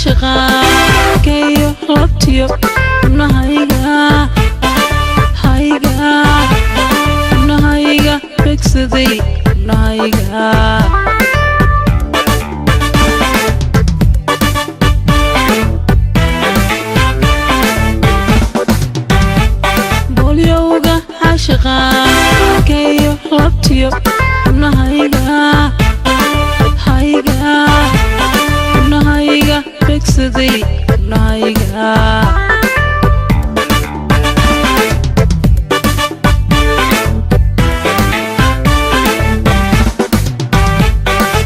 عاشقا كيو لبتيو نهايقا هايقا نهايقا بكسدي نهايقا بوليوغا عاشقا كيو لبتيو نهايقا هايقا نهايقا بكسدي نهايقا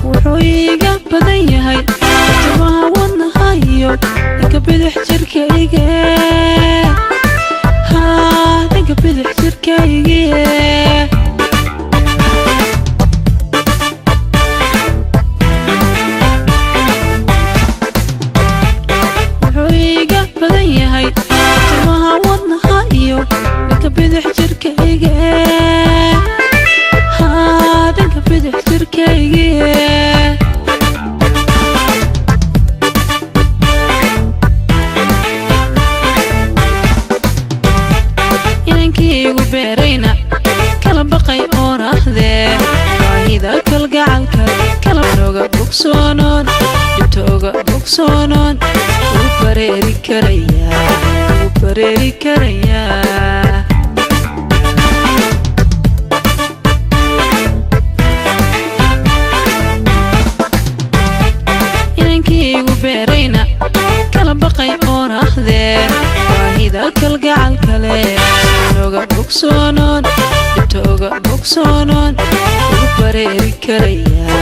وحويقا بدن يهي تباها ونهايو دنك بدح جركايقا ها دنك بدح جركايقا بدن يهي تباها ودنهايو دنك بدح جركايقا ها دنك بدح جركايقا inankii ugu beerayna kala baqay oo raahde waahida kalgacalka kala nooga bogsoonoon dhibtooga bogsoonoon ugu bareeri karayaa inankii ugu beerayna kala baqay oo raahde waahida kalgacalka leh nooga bogsoonoon dhibtooga bogsoonoon ugu bareeri karayaa